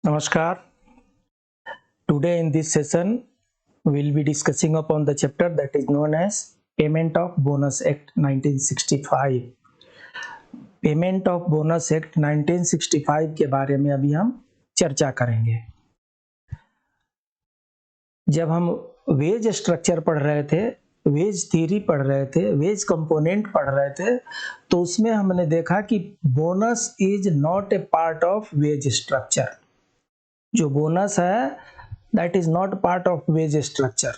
Namaskar. Today in this session, we will be discussing upon the chapter that is known as Payment of Bonus Act 1965. Payment of bonus act 1965 के बारे में अभी हम चर्चा करेंगे। जब हम वेज स्ट्रक्चर पढ़ रहे थे, वेज थ्योरी पढ़ रहे थे, वेज कंपोनेंट पढ़ रहे थे, तो उसमें हमने देखा कि bonus is not a part of ways structure. जो बोनस है that is not part of ways structure,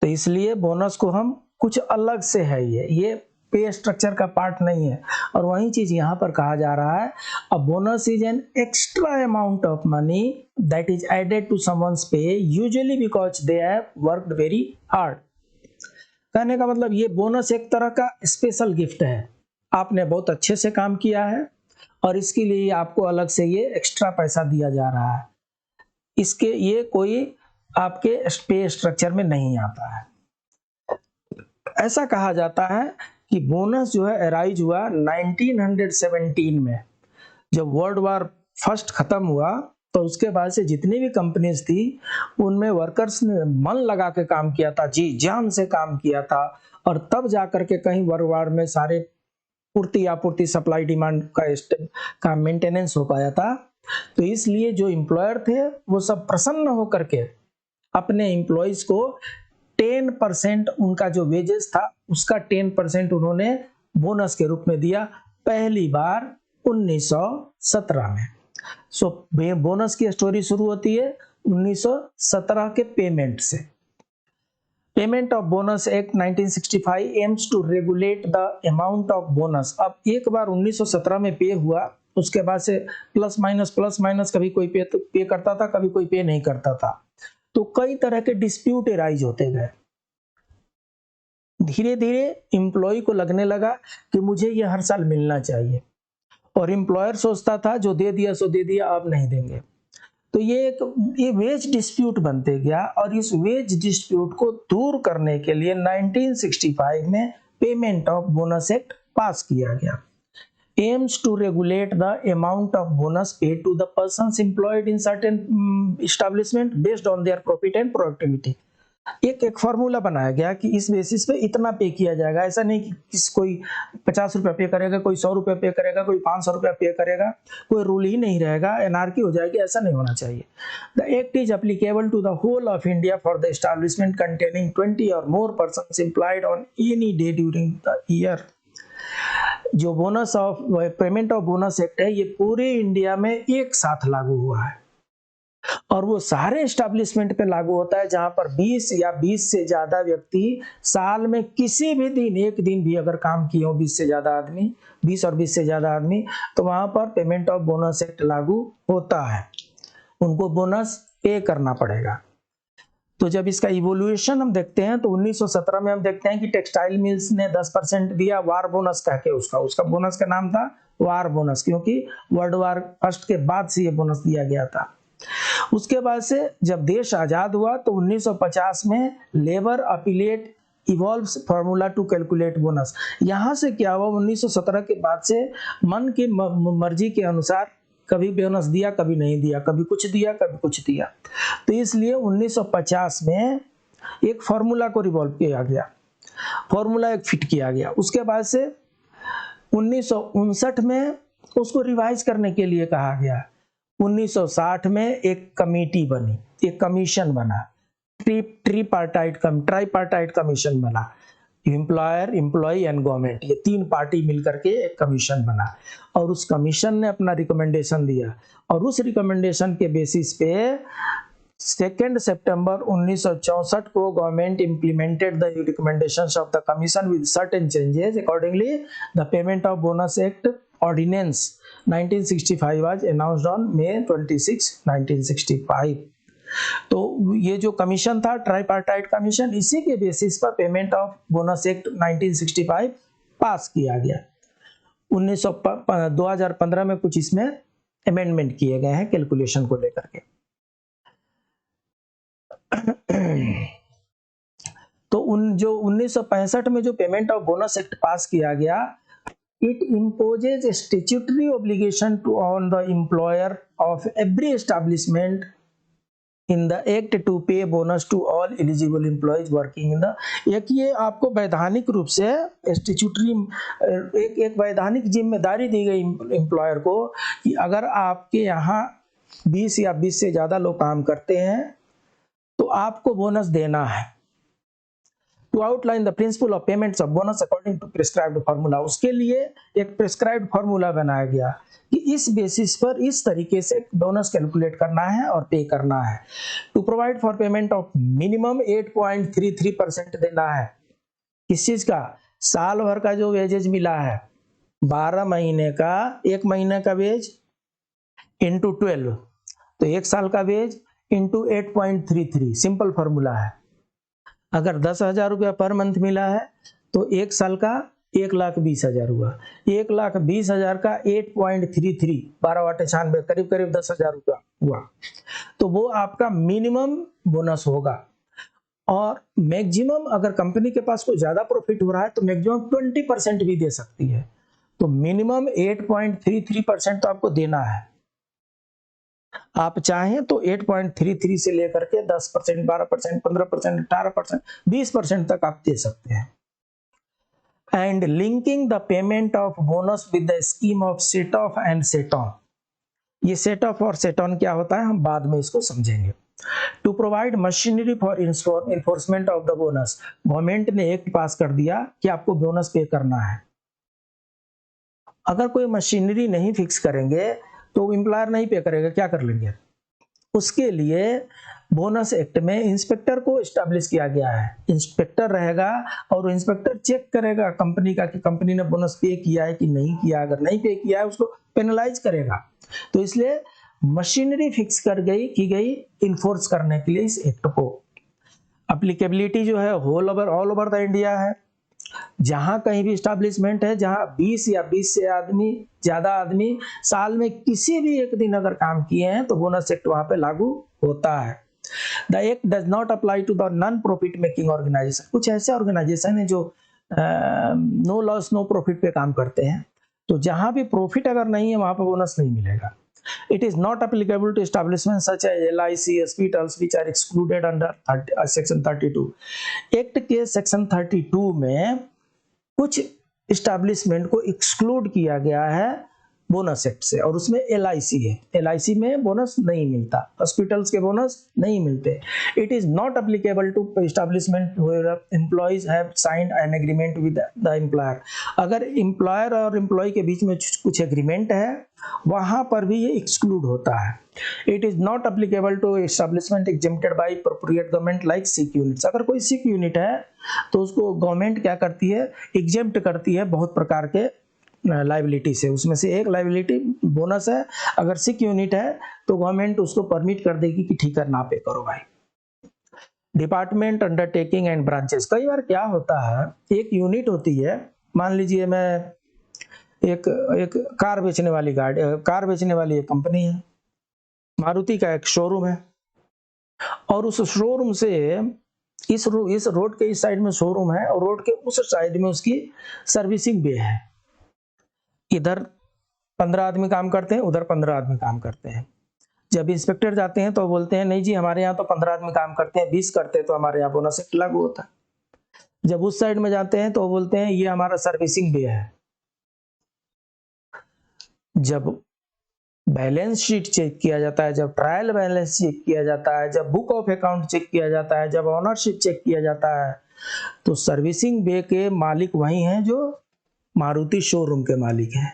तो इसलिए बोनस को हम कुछ अलग से है, ये पे स्ट्रक्चर का पार्ट नहीं है। और वही चीज यहाँ पर कहा जा रहा है, a bonus is an extra amount of money that is added to someone's pay usually because they have worked very hard. कहने का मतलब ये बोनस एक तरह का स्पेशल गिफ्ट है, आपने बहुत अच्छे से काम किया है और इसके लिए आपको अलग से ये एक्स्ट्रा पैसा दिया जा रहा है। इसके ये कोई आपके पे स्ट्रक्चर में नहीं आता है। ऐसा कहा जाता है कि बोनस जो है अराइज हुआ 1917 में, जब वर्ल्ड वार फर्स्ट खत्म हुआ तो उसके बाद से जितनी भी कंपनीज थी उनमें वर्कर्स ने मन लगा के काम किया था, जी जान से काम किया था, और तब जाकर के कहीं वर्ल्ड वार में सारे पूर्ति आपूर्ति सप्लाई डिमांड का मेंटेनेंस हो पाया था। तो इसलिए जो एम्प्लॉयर थे वो सब प्रसन्न होकर के अपने एम्प्लॉयज को 10% उनका जो वेजेस था उसका 10% उन्होंने बोनस के रूप में दिया, पहली बार 1917 में। सो बोनस की स्टोरी शुरू होती है 1917 के पेमेंट से। Payment of bonus act 1965 aims to regulate the amount of bonus. अब एक बार 1917 में पे हुआ, उसके बाद से प्लस माइनस कभी कोई पे करता था, कभी कोई पे नहीं करता था, तो कई तरह के डिस्प्यूट एराइज होते गए। धीरे धीरे एम्प्लॉय को लगने लगा कि मुझे ये हर साल मिलना चाहिए, और एम्प्लॉयर सोचता था जो दे दिया सो दे दिया, अब नहीं देंगे। तो ये वेज डिस्प्यूट बनते गया, और इस वेज डिस्प्यूट को दूर करने के लिए 1965 में payment of bonus act pass किया गया। Aims to regulate the amount of bonus paid to the persons employed in certain establishment based on their profit and productivity. एक फॉर्मूला बनाया गया कि इस बेसिस पे इतना पे किया जाएगा। ऐसा नहीं कि कोई 50 रुपया पे करेगा, कोई 100 रुपया पे करेगा, कोई 500 रुपया पे करेगा, कोई रूल ही नहीं रहेगा, एनआरकी हो जाएगी, ऐसा नहीं होना चाहिए। The act is applicable to the whole of India for the establishment containing 20 or more persons employed on any day during the year. जो bonus of payment of bonus act है ये पूरे इंडिया में एक साथ लागू हुआ है, और वो सारे एस्टैब्लिशमेंट पे लागू होता है जहां पर 20 या 20 से ज्यादा व्यक्ति साल में किसी भी दिन, एक दिन भी अगर काम किए हो 20 से ज्यादा आदमी, 20 और 20 से ज्यादा आदमी, तो वहां पर पेमेंट ऑफ बोनस एक्ट लागू होता है, उनको बोनस पे करना पड़ेगा। तो जब इसका इवोल्यूशन हम देखते हैं तो 1917 में हम देखते हैं कि टेक्सटाइल मिल्स ने 10% दिया वार बोनस कह के, उसका बोनस का नाम था वार बोनस, क्योंकि वर्ल्ड वार फर्स्ट के बाद से ये बोनस दिया गया था। उसके बाद से जब देश आजाद हुआ तो 1950 में labour appellate evolves formula to calculate bonus. यहां से क्या हुआ, 1917 के बाद से मन की मर्जी के अनुसार कभी बोनस दिया, कभी नहीं दिया, कभी कुछ दिया, कभी कुछ दिया। तो इसलिए 1950 में एक फार्मूला को रिवॉल्व किया गया, फार्मूला एक फिट किया गया। उसके बाद से 1959 में उसको रिवाइज करने के लिए कहा गया। 1960 में एक कमेटी बनी, एक कमीशन बना, ट्राईपार्टाइट कमीशन बना, एम्प्लॉयर, एम्प्लॉय एंड गवर्नमेंट, ये तीन पार्टी मिलकर के एक कमीशन बना, और उस कमीशन ने अपना रिकमेंडेशन दिया, और उस रिकमेंडेशन के बेसिस पे 2 सितंबर 1964 को government implemented the recommendations of the commission with certain changes. Accordingly, the payment of bonus act ordinance 1965 was announced on May 26, 1965. तो ये जो कमीशन था ट्राईपार्टाइट कमीशन, इसी के बेसिस पर पेमेंट ऑफ बोनस एक्ट 1965 पास किया गया। 2015 में कुछ इसमें अमेंडमेंट किए गए हैं कैलकुलेशन को लेकर के। तो जो 1965 में जो payment of bonus act pass किया गया, it imposes a statutory obligation to on the employer of every establishment in the act to pay bonus to all eligible employees working in the, एक ये आपको वैधानिक रूप से स्टैट्यूटरी एक वैधानिक जिम्मेदारी दी गई एम्प्लॉयर को कि अगर आपके यहाँ 20 या 20 से ज़्यादा लोग काम करते हैं तो आपको बोनस देना है। To outline the principle of payments of bonus according to prescribed formula, उसके लिए एक प्रिस्क्राइब्ड फार्मूला बनाया गया कि इस बेसिस पर इस तरीके से बोनस कैलकुलेट करना है और पे करना है। To provide for payment of minimum 8.33% देना है। किस चीज का? साल भर का जो वेजेज मिला है 12 महीने का, 1 महीने का वेज इंटू 12, तो 1 साल का वेज इंटू 8.33, सिंपल फॉर्मूला है। अगर 10,000 रुपया पर मंथ मिला है तो 1 साल का 1,20,000 हुआ, 1,20,000 का 8.33, 12/96, करीब करीब 10,000 रुपया हुआ, तो वो आपका मिनिमम बोनस होगा। और मैक्सिमम अगर कंपनी के पास कोई ज्यादा प्रॉफिट हो रहा है तो मैक्सिमम 20% भी दे सकती है, तो मिनिमम 8.33% तो आपको देना है। आप चाहें तो 8.33 से लेकर के 10%, 12%, 15%, 18%, 20% तक आप दे सकते हैं। And linking the payment of bonus with the scheme of set off and set on, ये सेट ऑफ और सेट ऑन क्या होता है हम बाद में इसको समझेंगे। To provide machinery for enforcement of the bonus, government ने एक्ट पास कर दिया कि आपको बोनस पे करना है। अगर कोई मशीनरी नहीं फिक्स करेंगे तो एम्प्लॉयर नहीं पे करेगा, क्या कर लेंगे? उसके लिए बोनस एक्ट में इंस्पेक्टर को एस्टैब्लिश किया गया है। इंस्पेक्टर रहेगा और इंस्पेक्टर चेक करेगा कंपनी का कि कंपनी ने बोनस पे किया है कि नहीं किया। अगर नहीं पे किया है उसको पेनलाइज करेगा। तो इसलिए मशीनरी फिक्स की गई इन्फोर्स करने के लिए इस एक्ट को। एप्लीकेबिलिटी जो है ऑल ओवर द इंडिया है। जहां कहीं भी स्टैब्लिशमेंट है जहां 20 या 20 से ज्यादा आदमी साल में किसी भी एक दिन अगर काम किए हैं तो बोनस एक्ट वहां पे लागू होता है। The act does not apply to the non profit making organisation, कुछ ऐसे ऑर्गेनाइजेशन है जो नो लॉस नो प्रॉफिट पे काम करते हैं, तो जहां भी प्रॉफिट अगर नहीं है वहां पे बोनस नहीं मिलेगा। It is not applicable to establishments such as LIC, hospitals which are excluded under section 32. Act के सेक्शन 32 में कुछ एस्टैब्लिशमेंट को एक्सक्लूड किया गया है बोनस एक्ट से, और उसमें LIC है। LIC में बोनस नहीं मिलता, हॉस्पिटल्स के बोनस नहीं मिलते। It is not applicable to establishment where employees have signed an agreement with the employer. अगर एम्प्लॉयर और एम्प्लॉय के बीच में कुछ एग्रीमेंट है वहां पर भी ये एक्सक्लूड होता है। It is not applicable to establishment exempted by appropriate government like sick units. अगर कोई सिक यूनिट है तो उसको गवर्नमेंट क्या करती है, एग्जेम्प्ट करती है बहुत प्रकार के लाइबिलिटी से। उसमें से एक लाइबिलिटी बोनस है। अगर सिक यूनिट है तो गवर्नमेंट उसको परमिट कर देगी कि ठीक है ना पे करो भाई। डिपार्टमेंट अंडरटेकिंग एंड ब्रांचेस, कई बार क्या होता है एक यूनिट होती है, मान लीजिए मैं एक कार बेचने वाली एक कंपनी है, मारुति का एक शोरूम है, और उस शोरूम से इस रोड के इस साइड में शोरूम है और रोड के उस साइड में उसकी सर्विसिंग बे है। इधर 15 आदमी काम करते हैं, उधर 15 आदमी काम करते हैं। जब इंस्पेक्टर जाते हैं तो बोलते हैं नहीं जी हमारे यहाँ तो 15 आदमी काम करते हैं, 20 करते हैं तो हमारे यहाँ बोनस एक्ट लागू होता है। जब उस साइड में जाते हैं तो बोलते हैं ये हमारा सर्विसिंग बे है। जब बैलेंस शीट चेक किया जाता है, जब ट्रायल बैलेंस चेक किया जाता है, जब बुक ऑफ अकाउंट चेक किया जाता है, जब ऑनरशिप चेक किया जाता है, तो सर्विसिंग बे के मालिक वही हैं जो मारुति शोरूम के मालिक हैं।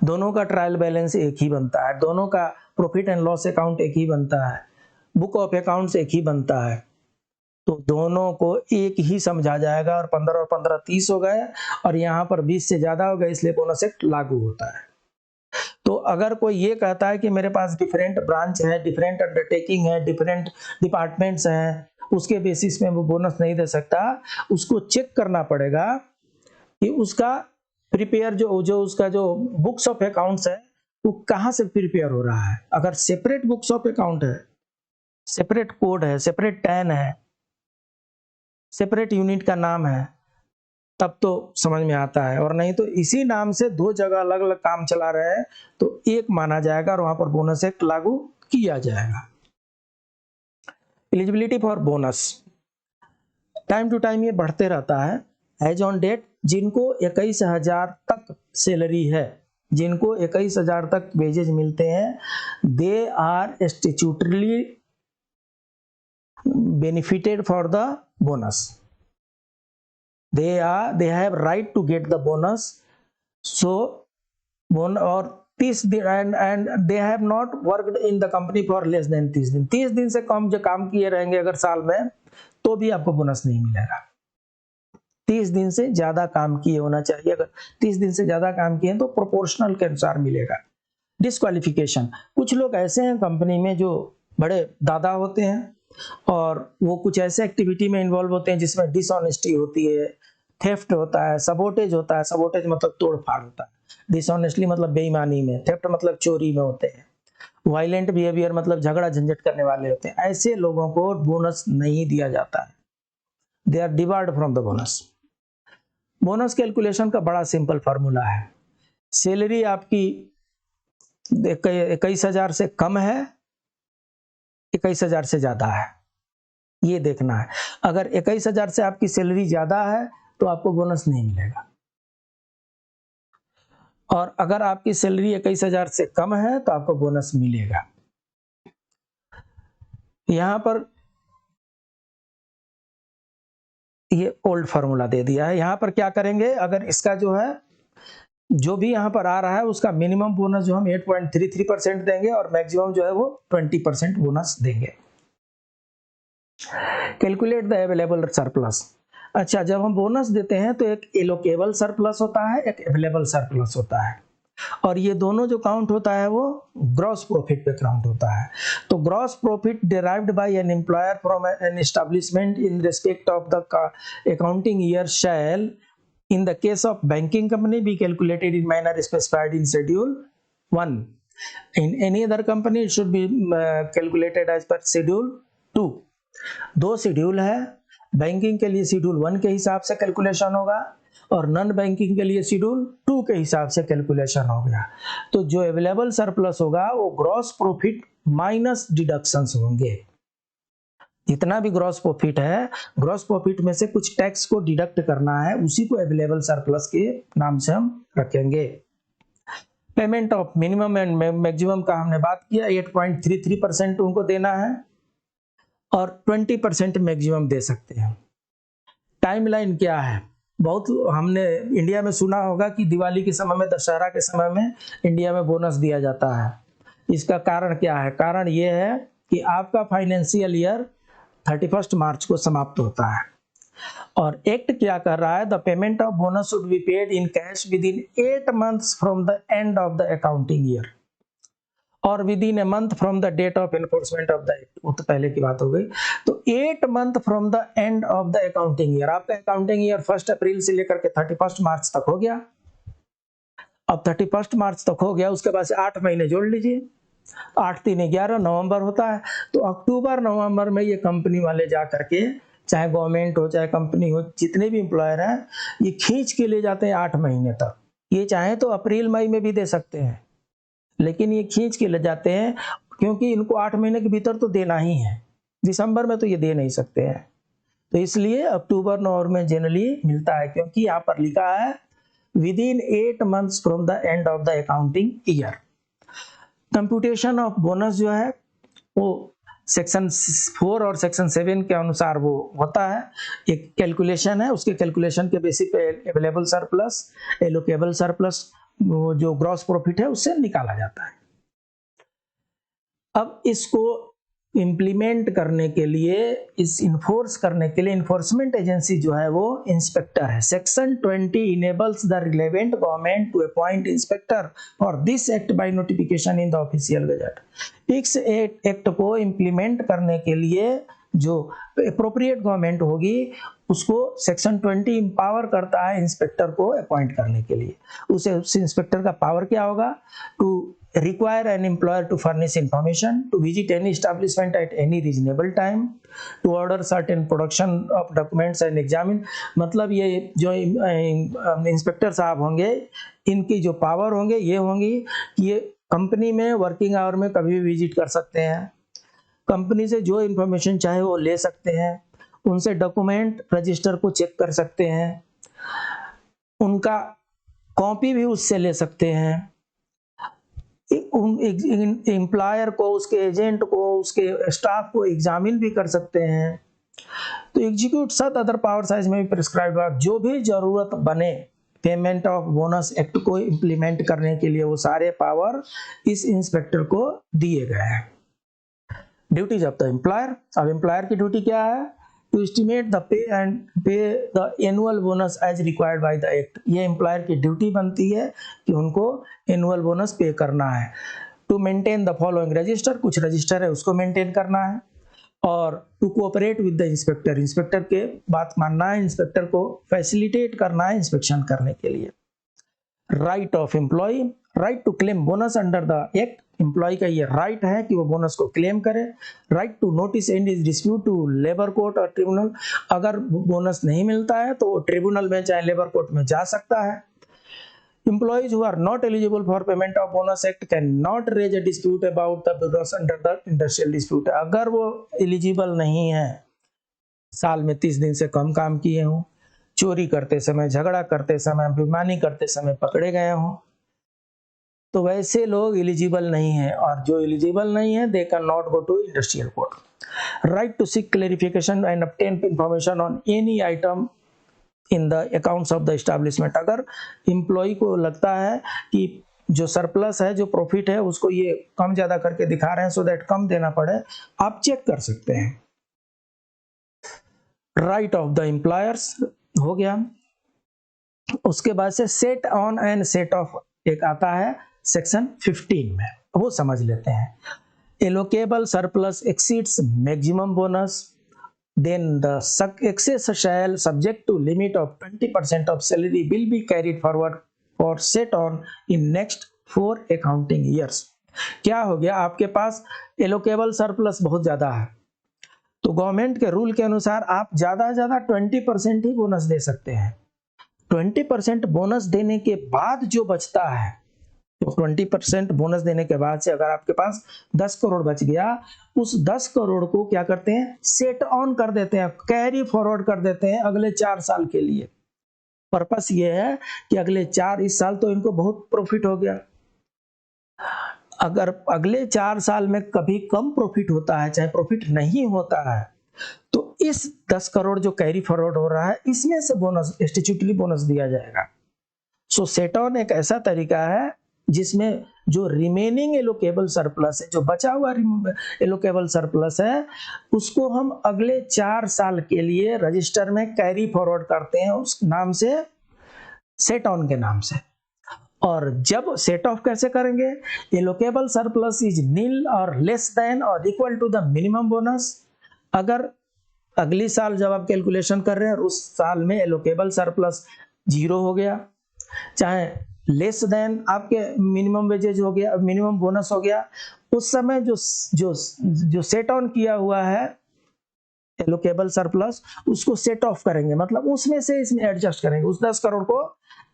दोनों का ट्रायल बैलेंस एक ही बनता है, दोनों का प्रॉफिट एंड लॉस अकाउंट एक ही बनता है, बुक ऑफ अकाउंट्स एक ही बनता है, तो दोनों को एक ही समझा जाएगा। और 15 30 हो गए और यहाँ पर 20 से ज्यादा हो गए, इसलिए बोनस एक्ट लागू होता है। तो अगर कोई ये कहता है कि मेरे पास डिफरेंट ब्रांच है, डिफरेंट अंडरटेकिंग है, डिफरेंट डिपार्टमेंट्स हैं, उसके बेसिस में वो बोनस नहीं दे सकता, उसको चेक करना पड़ेगा कि उसका प्रिपेयर जो उसका जो बुक्स ऑफ अकाउंट्स है वो कहाँ से प्रिपेयर हो रहा है। अगर सेपरेट बुक्स ऑफ अकाउंट है, सेपरेट कोड है, सेपरेट टैन है, सेपरेट यूनिट का नाम है, तब तो समझ में आता है, और नहीं तो इसी नाम से दो जगह अलग अलग काम चला रहे हैं तो एक माना जाएगा और वहां पर बोनस एक्ट लागू किया जाएगा। Eligibility for bonus time to time ये बढ़ते रहता है। एज ऑन डेट जिनको 21,000 तक सैलरी है, जिनको 21,000 तक वेजेज मिलते हैं, they are statutorily benefited for the bonus. They have right to get the bonus. So or 30 दिन and they have not worked in the company for less than 30 दिन। 30 दिन से कम जो काम किए रहेंगे अगर साल में, तो भी आपको बोनस नहीं मिलेगा। 30 दिन से ज्यादा काम किए होना चाहिए। अगर 30 दिन से ज्यादा काम किए तो प्रोपोर्शनल के अनुसार मिलेगा। डिस्क्वालिफिकेशन, कुछ लोग ऐसे हैं कंपनी में जो बड़े दादा होते हैं और वो कुछ ऐसे एक्टिविटी में इन्वॉल्व होते हैं जिसमें डिसऑनेस्टी होती है, थेफ्ट होता है, सबोटेज होता है। सबोटेज मतलब तोड़फाड़ होता है, डिसऑनेस्टली मतलब बेईमानी में, थेफ्ट मतलब चोरी में होते हैं, वायलेंट बिहेवियर मतलब झगड़ा झंझट करने वाले होते हैं। ऐसे लोगों को बोनस नहीं दिया जाता है, they are debarred from the bonus. Bonus calculation का बड़ा सिंपल फार्मूला है। सैलरी आपकी 21,000 से कम है, 21,000 से ज्यादा है, ये देखना है। अगर 21,000 से आपकी सैलरी ज्यादा है तो आपको बोनस नहीं मिलेगा, और अगर आपकी सैलरी 21,000 से कम है तो आपको बोनस मिलेगा। यहां पर ये ओल्ड फार्मूला दे दिया है। यहां पर क्या करेंगे, अगर इसका जो है जो भी यहाँ पर आ रहा है उसका मिनिमम बोनस जो हम 8.33% देंगे और मैक्सिमम जो है वो 20% बोनस देंगे। Calculate the available surplus. अच्छा, जब हम बोनस देते हैं तो एक एलोकेबल सरप्लस होता है, एक अवेलेबल सरप्लस होता है, और ये दोनों जो काउंट होता है वो ग्रॉस प्रॉफिट पे काउंट होता है। तो gross profit derived by an employer from an establishment in respect of the accounting year shall in the case of banking company be calculated in manner specified in schedule 1. In any other company it should be calculated as per schedule 2. दो schedule है, banking के लिए schedule 1 के हिसाब से calculation होगा और non banking के लिए शेड्यूल 2 के हिसाब से कैलकुलेशन हो गया। तो जो अवेलेबल सरप्लस होगा वो ग्रॉस प्रॉफिट माइनस डिडक्शंस होंगे। जितना भी ग्रॉस प्रॉफिट है, ग्रॉस प्रॉफिट में से कुछ टैक्स को डिडक्ट करना है, उसी को अवेलेबल सरप्लस के नाम से हम रखेंगे। Payment of minimum and maximum का हमने बात किया, 8.33% उनको देना है और 20% मैक्सिमम दे सकते हैं। टाइमलाइन क्या है, बहुत हमने इंडिया में सुना होगा कि दिवाली के समय में, दशहरा के समय में इंडिया में बोनस दिया जाता है। इसका कारण क्या है? कारण ये है कि आपका फाइनेंशियल ईयर 31 मार्च को समाप्त होता है और एक्ट क्या कर रहा है, the payment of bonus should be paid in cash within 8 months from the end of the accounting year और within a month from the date of enforcement of the act. वो तो पहले की बात हो गई। तो 8 month from the end of the accounting year, आपका अकाउंटिंग ईयर 1 अप्रैल से लेकर के 31 मार्च तक हो गया। अब 31 मार्च तक हो गया, उसके बाद से 8 महीने जोड़ लीजिए, 8 3 11 नवंबर होता है। तो अक्टूबर नवंबर में ये कंपनी वाले जा करके, चाहे गवर्नमेंट हो चाहे कंपनी हो, जितने भी एम्प्लॉयर हैं, ये खींच के ले जाते हैं 8 महीने तक। ये चाहे तो अप्रैल मई में भी दे सकते हैं, लेकिन ये खींच के ले जाते हैं क्योंकि इनको 8 महीने के भीतर तो देना ही है। दिसंबर में तो ये दे नहीं सकते हैं, तो इसलिए अक्टूबर नवंबर में जनरली मिलता है, क्योंकि यहाँ पर लिखा है with in 8 months from the end of the accounting year. Computation of bonus जो है वो सेक्शन 4 और सेक्शन 7 के अनुसार वो होता है। एक कैलकुलेशन है, उसके कैलकुलेशन के बेसिस पे अवेलेबल सरप्लस, एलोकेबल सरप्लस, वो जो ग्रॉस प्रॉफिट है उससे निकाला जाता है। अब इसको इम्प्लीमेंट करने के लिए, इस इन्फोर्स करने के लिए इन्फोर्समेंट एजेंसी जो है वो इंस्पेक्टर है। Section 20 enables the relevant government to appoint inspector for this act by notification in the official gazette. इस एक्ट को इम्प्लीमेंट करने के लिए जो अप्रोप्रिएट गवर्नमेंट होगी उसको सेक्शन 20 इंपावर करता है इंस्पेक्टर को अपॉइंट करने के लिए। उस इंस्पेक्टर का पावर क्या होगा? To require an employer to furnish information, to visit any establishment at any reasonable time, to order certain production of documents and examine। मतलब ये जो इंस्पेक्टर साहब होंगे, इनकी जो पावर होंगे ये होंगी कि ये कंपनी में वर्किंग आवर में कभी भी विजिट कर सकते हैं, कंपनी से जो इन्फॉर्मेशन चाहे वो ले सकते हैं, उनसे डॉक्यूमेंट रजिस्टर को चेक कर सकते हैं, उनका कॉपी भी उससे ले सकते हैं, एम्प्लॉयर को, उसके एजेंट को, उसके स्टाफ को एग्जामिन भी कर सकते हैं। तो execute such other power size में भी प्रिस्क्राइब हुआ, जो भी जरूरत बने पेमेंट ऑफ बोनस एक्ट को इम्प्लीमेंट करने के लिए, वो सारे पावर इस इंस्पेक्टर को दिए गए हैं। Duties of the employer. अब एम्प्लॉयर की ड्यूटी क्या है? To estimate the pay and pay the annual bonus as required by the act. ये एम्प्लॉयर की ड्यूटी बनती है कि उनको एनुअल बोनस पे करना है। To maintain the following register, कुछ रजिस्टर है उसको मेंटेन करना है, और to cooperate with the inspector, inspector के बात मानना है, इंस्पेक्टर को फैसिलिटेट करना है इंस्पेक्शन करने के लिए। Right of employee, right to claim bonus under the act, employee का ये राइट है कि वो बोनस को क्लेम करे। Right to notice any dispute to labour court और ट्रिब्यूनल, अगर बोनस नहीं मिलता है तो ट्रिब्यूनल में चाहे लेबर कोर्ट में जा सकता है। Employees who are not eligible for payment of bonus act cannot raise a dispute about the bonus under the industrial dispute। अगर वो एलिजिबल नहीं है, साल में 30 दिन से कम काम किए हों, चोरी करते समय, झगड़ा करते समय, बेईमानी करते समय पकड़े गए हों, तो वैसे लोग एलिजिबल नहीं है, और जो एलिजिबल नहीं है they can not go to industrial court. Right to seek clarification and obtain information on any item in the accounts of the establishment. अगर एम्प्लॉय को लगता है कि जो सरप्लस है, जो प्रॉफिट है, उसको ये कम ज्यादा करके दिखा रहे हैं सो दैट कम देना पड़े, आप चेक कर सकते हैं। राइट ऑफ द एम्प्लॉयर्स हो गया। उसके बाद से set on and set of एक आता है सेक्शन 15 में, वो समझ लेते हैं। Allocable surplus exceeds maximum bonus, then the excess shall subject to limit of 20% of salary will be carried forward for set on in next 4 accounting years। क्या हो गया? आपके पास एलोकेबल सरप्लस बहुत ज्यादा है, तो गवर्नमेंट के रूल के अनुसार आप ज्यादा से ज्यादा 20% ही बोनस दे सकते हैं। 20% बोनस देने के बाद जो बचता है, तो 20% बोनस देने के बाद से अगर आपके पास 10 करोड़ बच गया, उस 10 करोड़ को क्या करते हैं? सेट ऑन कर देते हैं, कैरी फॉरवर्ड कर देते हैं अगले 4 साल के लिए। पर्पस ये है कि अगले 4 इस साल तो इनको बहुत प्रॉफिट हो गया, अगर अगले 4 साल में कभी कम प्रॉफिट होता है, चाहे प्रॉफिट नहीं होता है, तो इस 10 करोड़ जो कैरी फॉरवर्ड हो रहा है, इसमें से बोनस, स्टैट्यूटरी बोनस दिया जाएगा। सो सेट ऑन एक ऐसा तरीका है जिसमें जो रिमेनिंग एलोकेबल सरप्लस है, जो बचा हुआ एलोकेबल सरप्लस है, उसको हम अगले 4 साल के लिए रजिस्टर में कैरी फॉरवर्ड करते हैं, उस नाम से, सेट ऑन के नाम से। और जब सेट ऑफ कैसे करेंगे? एलोकेबल सरप्लस इज नील और लेस देन और equal to the minimum bonus. अगर अगली साल जब आप कैलकुलेशन कर रहे हैं, उस साल में एलोकेबल सरप्लस 0 हो गया, चाहे लेस देन आपके मिनिमम वेजेज हो गया, मिनिमम बोनस हो गया, उस समय जो सेट ऑन किया हुआ है एलोकेबल सरप्लस, उसको सेट ऑफ करेंगे, मतलब उसमें से इसमें एडजस्ट करेंगे। उस 10 करोड़ को,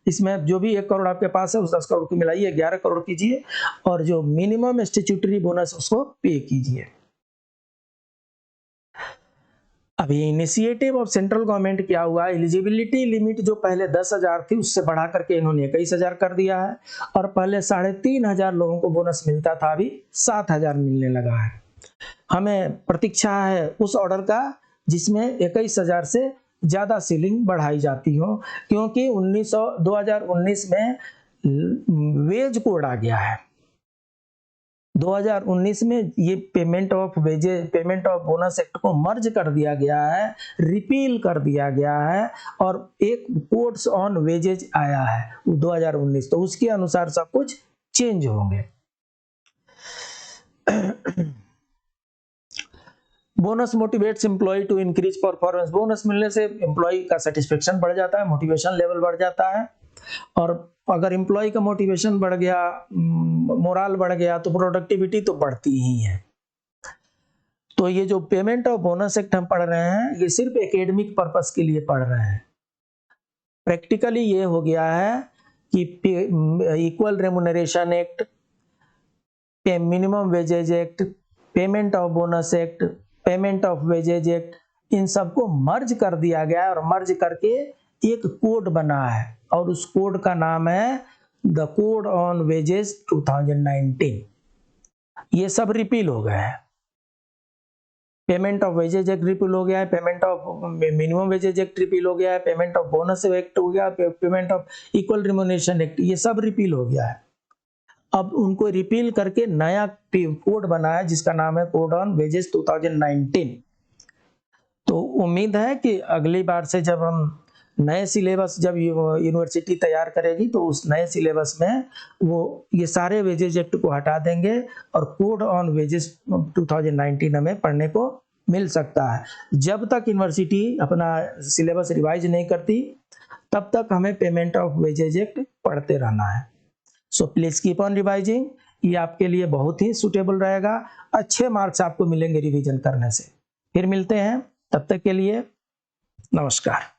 इसमें जो भी 1 करोड़ आपके पास है, उस 10 करोड़ को मिलाइए, 11 करोड़ कीजिए, और जो मिनिमम स्टैट्यूटरी बोनस उसको पे कीजिए। अभी इनिशिएटिव ऑफ सेंट्रल गवर्नमेंट क्या हुआ? एलिजिबिलिटी लिमिट जो पहले 10,000 थी, उससे बढ़ा करके इन्होंने 21,000 कर दिया है, और पहले 3,500 लोगों को बोनस मिलता था, अभी 7,000 मिलने लगा है। हमें प्रतीक्षा है उस ऑर्डर का जिसमें 21,000 से ज्यादा सीलिंग बढ़ाई जाती हो, क्योंकि 2019 में वेज कोड आ गया है। 2019 में ये payment of wages, payment of bonus act को मर्ज कर दिया गया है, रिपील कर दिया गया है, और एक कोड्स ऑन वेजेज आया है 2019, तो उसके अनुसार सब कुछ चेंज होंगे। Bonus motivates employee to increase performance. Bonus मिलने से एम्प्लॉय का सेटिस्फेक्शन बढ़ जाता है, मोटिवेशन लेवल बढ़ जाता है, और अगर एम्प्लॉय का मोटिवेशन बढ़ गया, मोरल बढ़ गया, तो प्रोडक्टिविटी तो बढ़ती ही है। तो ये जो पेमेंट ऑफ बोनस एक्ट हम पढ़ रहे हैं, ये सिर्फ एकेडमिक पर्पस के लिए पढ़ रहे हैं। प्रैक्टिकली ये हो गया है कि equal remuneration act, minimum wages act, payment of bonus act, payment of wages act, इन सबको मर्ज कर दिया गया है, और मर्ज करके एक कोड बना है, और उस कोड का नाम है द कोड ऑन वेजेस 2019। ये सब रिपील हो गया है। Payment of wages act repeal हो गया है, payment of minimum wages act repeal हो गया है, पेमेंट ऑफ बोनस एक्ट हो गया, payment of equal remuneration act, ये सब रिपील हो गया है। अब उनको रिपील करके नया कोड बना है जिसका नाम है कोड ऑन वेजेस 2019। तो उम्मीद है कि अगली बार से जब हम नए सिलेबस, जब यूनिवर्सिटी तैयार करेगी, तो उस नए सिलेबस में वो ये सारे वेजेज एक्ट को हटा देंगे और कोड ऑन वेजेस 2019 हमें पढ़ने को मिल सकता है। जब तक यूनिवर्सिटी अपना सिलेबस रिवाइज नहीं करती, तब तक हमें पेमेंट ऑफ वेजेज एक्ट पढ़ते रहना है। So please keep on revising, ये आपके लिए बहुत ही सुटेबल रहेगा। अच्छे मार्क्स आपको मिलेंगे रिवीजन करने से। फिर मिलते हैं, तब तक के लिए नमस्कार।